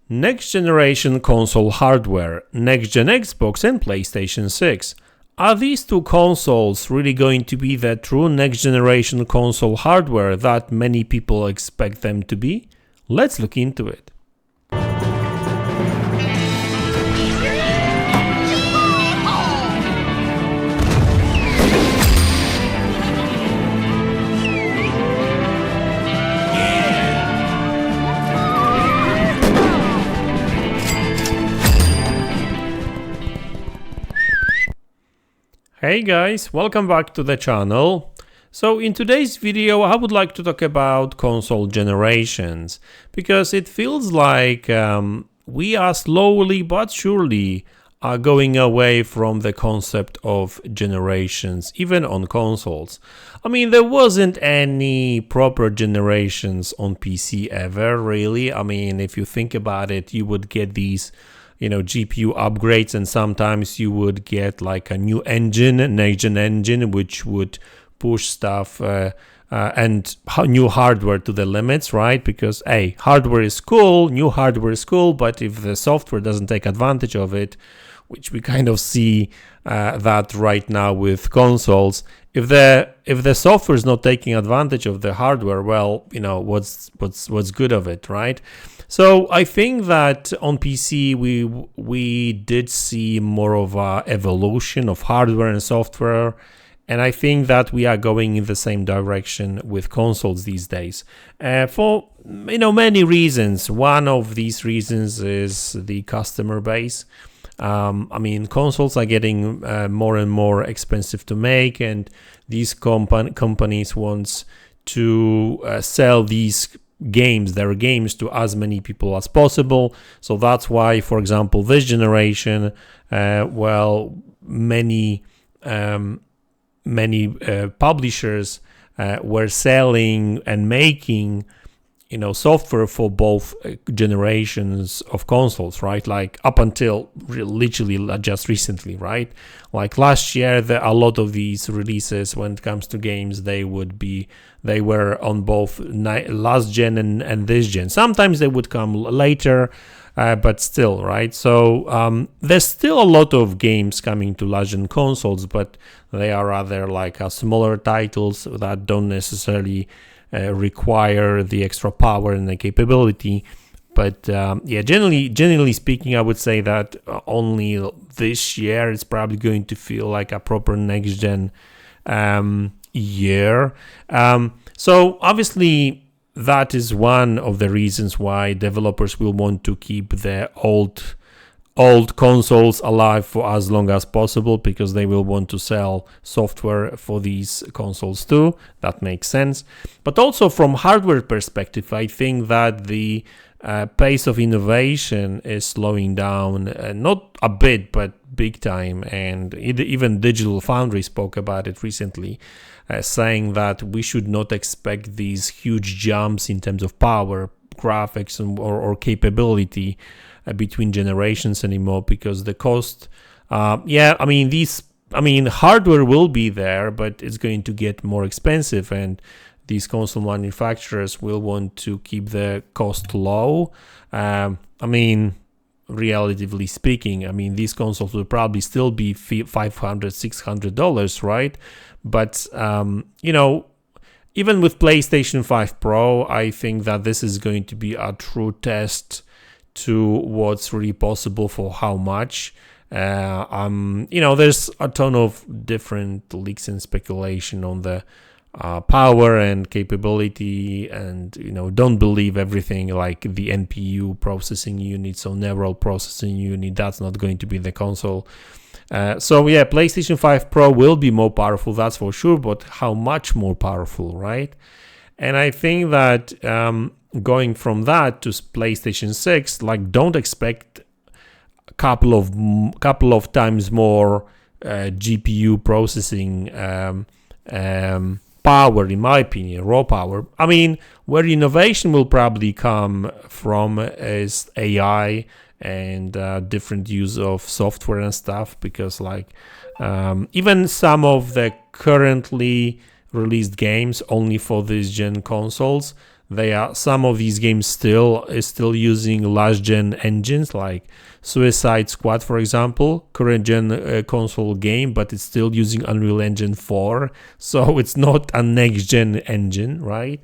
Next generation console hardware, next gen Xbox and PlayStation 6. Are these two consoles really going to be the true next generation console hardware that many people expect them to be? Let's look into it. Hey guys, welcome back to the channel. So in today's video I would like to talk about console generations, because it feels like we are slowly but surely going away from the concept of generations, even on consoles. I mean, there wasn't any proper generations on PC ever, really. I mean, if you think about it, you would get these GPU upgrades, and sometimes you would get like a new engine, next-gen engine, which would push stuff and new hardware to the limits, right? Because hardware is cool, new hardware is cool, but if the software doesn't take advantage of it, which we kind of see that right now with consoles, if the software is not taking advantage of the hardware, well, what's good of it, right? So I think that on PC we did see more of a evolution of hardware and software, and I think that we are going in the same direction with consoles these days for many reasons. One of these reasons is the customer base. I mean, consoles are getting more and more expensive to make, and these companies want to sell their games to as many people as possible. So that's why, for example, this generation, many publishers were selling and making software for both generations of consoles, right? Like up until literally just recently, right? Like last year, a lot of these releases, when it comes to games, they were on both last gen and this gen. Sometimes they would come later, but still, right? So there's still a lot of games coming to last gen consoles, but they are rather like smaller titles that don't necessarily require the extra power and the capability. But generally speaking, I would say that only this year it's probably going to feel like a proper next gen year. So obviously that is one of the reasons why developers will want to keep the old consoles alive for as long as possible, because they will want to sell software for these consoles too. That makes sense. But also from hardware perspective, I think that the pace of innovation is slowing down, not a bit, but big time. And even Digital Foundry spoke about it recently, saying that we should not expect these huge jumps in terms of power, graphics, or capability between generations anymore, because the cost, hardware will be there, but it's going to get more expensive, and these console manufacturers will want to keep the cost low. Relatively speaking, these consoles will probably still be $500, $600, right? But even with PlayStation 5 Pro, I think that this is going to be a true test to what's really possible for how much. There's a ton of different leaks and speculation on the power and capability, and don't believe everything like the NPU processing unit, so neural processing unit, that's not going to be the console. PlayStation 5 Pro will be more powerful, that's for sure, but how much more powerful, right? And I think that going from that to PlayStation 6, like, don't expect a couple of times more GPU processing power, in my opinion, raw power. Where innovation will probably come from is AI and different use of software and stuff, because even some of the currently released games only for these gen consoles, some of these games still using last gen engines, like Suicide Squad, for example, current gen console game, but it's still using Unreal Engine 4, so it's not a next gen engine, right?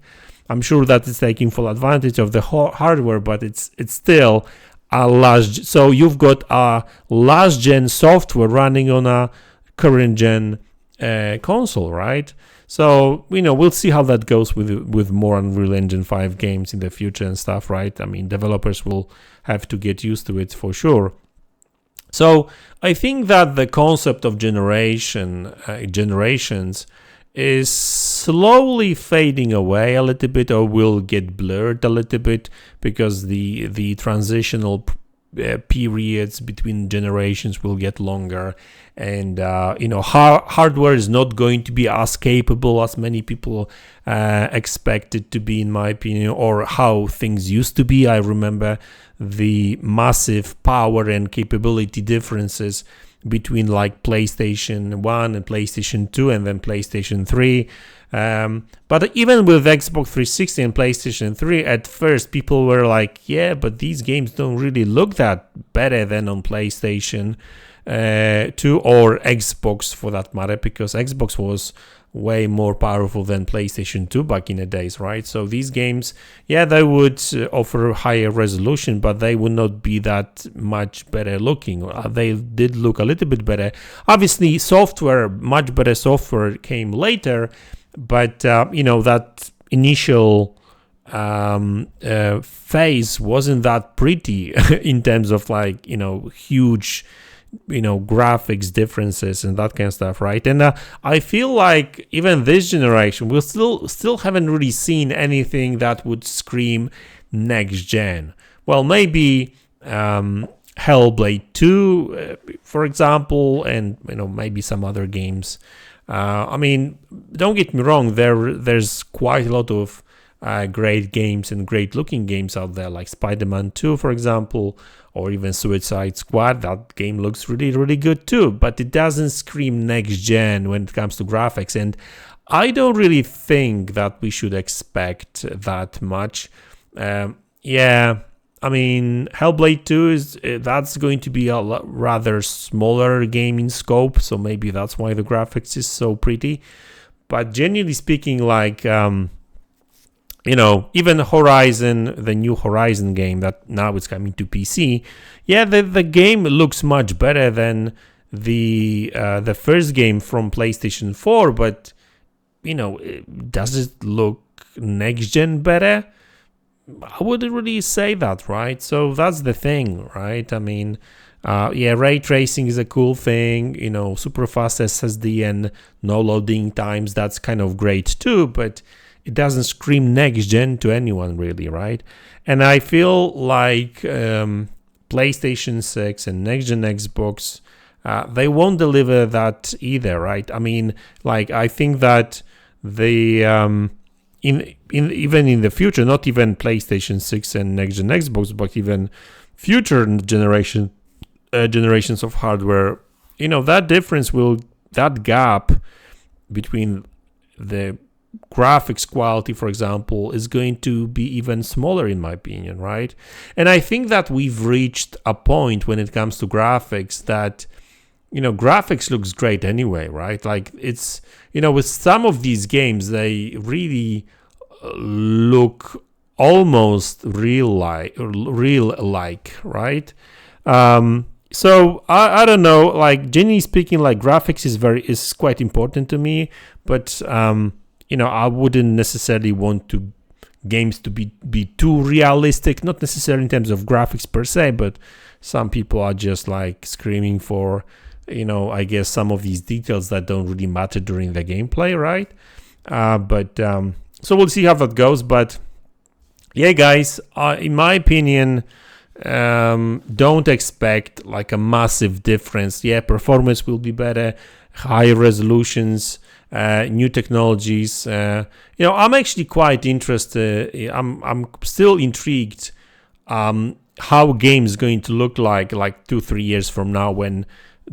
I'm sure that it's taking full advantage of the hardware, but it's still a last. So you've got a last gen software running on a current gen console, right? So we'll see how that goes with more Unreal Engine 5 games in the future and stuff, right? I mean, developers will have to get used to it for sure. So I think that the concept of generations is slowly fading away a little bit, or will get blurred a little bit, because the transitional periods between generations will get longer, and hardware is not going to be as capable as many people expect it to be, in my opinion, or how things used to be. I remember the massive power and capability differences between like PlayStation 1 and PlayStation 2 and then PlayStation 3. But even with Xbox 360 and PlayStation 3, at first people were like, yeah, but these games don't really look that better than on PlayStation 2 or Xbox for that matter, because Xbox was way more powerful than PlayStation 2 back in the days, right? So these games, yeah, they would offer higher resolution, but they would not be that much better looking. They did look a little bit better. Obviously, much better software came later, but that initial phase wasn't that pretty in terms of like huge graphics differences and that kind of stuff, right? And I feel like even this generation we still haven't really seen anything that would scream next gen. Well, maybe Hellblade 2 for example, and maybe some other games. I mean, don't get me wrong, there's quite a lot of great games and great looking games out there, like Spider-Man 2 for example, or even Suicide Squad. That game looks really, really good too, but it doesn't scream next gen when it comes to graphics, and I don't really think that we should expect that much. I mean, Hellblade 2 that's going to be a rather smaller game in scope, so maybe that's why the graphics is so pretty. But generally speaking, like even Horizon, the new Horizon game that now is coming to PC, yeah, the game looks much better than the first game from PlayStation 4, but does it look next gen better? I wouldn't really say that, right? So that's the thing, right? I mean, ray tracing is a cool thing, super fast SSD and no loading times, that's kind of great too, but it doesn't scream next gen to anyone really, right? And I feel like PlayStation 6 and next gen Xbox, they won't deliver that either, right? I mean, like, I think that the even in the future, not even PlayStation 6 and next gen Xbox, but even future generations of hardware, that gap between the graphics quality, for example, is going to be even smaller, in my opinion, right? And I think that we've reached a point when it comes to graphics that graphics looks great anyway, right? Like, it's with some of these games, they really look almost real like, right? So I don't know, like, generally speaking, like, graphics is quite important to me, but I wouldn't necessarily want games to be too realistic, not necessarily in terms of graphics per se, but some people are just like screaming for I guess some of these details that don't really matter during the gameplay, right? So we'll see how that goes. But yeah, guys, in my opinion, don't expect like a massive difference. Yeah, performance will be better, higher resolutions, new technologies. I'm actually quite interested. I'm still intrigued how games going to look like 2-3 years from now, when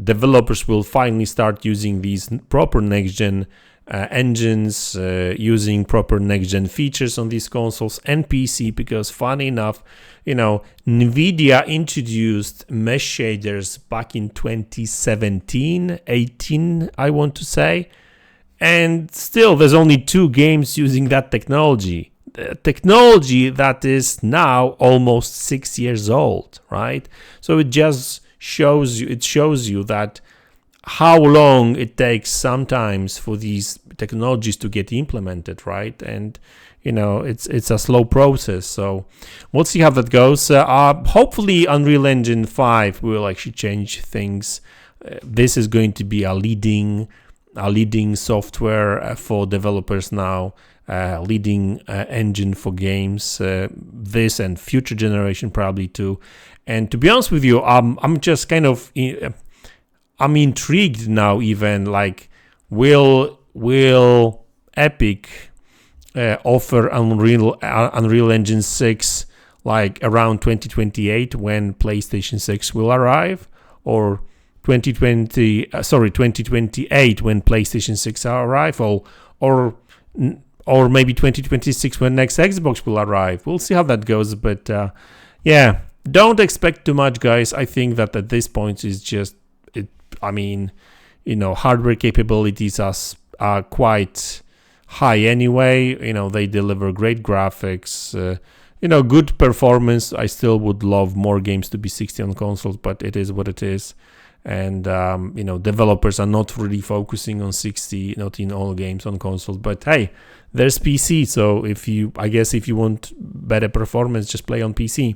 developers will finally start using these proper next gen engines, using proper next-gen features on these consoles, and PC, because funny enough, NVIDIA introduced mesh shaders back in 2017, 18, I want to say, and still there's only 2 games using that technology. Technology that is now almost 6 years old, right? So it just shows you that how long it takes sometimes for these technologies to get implemented, right? And it's a slow process. So we'll see how that goes. Hopefully Unreal Engine 5 will actually change things. This is going to be a leading software for developers now, leading engine for games, this and future generation probably too. And to be honest with you, I'm just kind of I'm intrigued now. Even like, will Epic offer Unreal Engine 6 like around 2028 when PlayStation 6 will arrive, or 2028 when PlayStation 6 arrive, or maybe 2026 when next Xbox will arrive. We'll see how that goes, but yeah, don't expect too much, guys. I think that at this point is just it. I mean, hardware capabilities are quite high anyway. They deliver great graphics, good performance. I still would love more games to be 60 on consoles, but it is what it is. And developers are not really focusing on 60, not in all games on consoles. But hey, there's PC, so if you want better performance, just play on PC.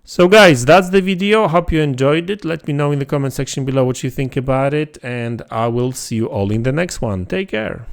So guys, that's the video. Hope you enjoyed it. Let me know in the comment section below what you think about it, and I will see you all in the next one. Take care.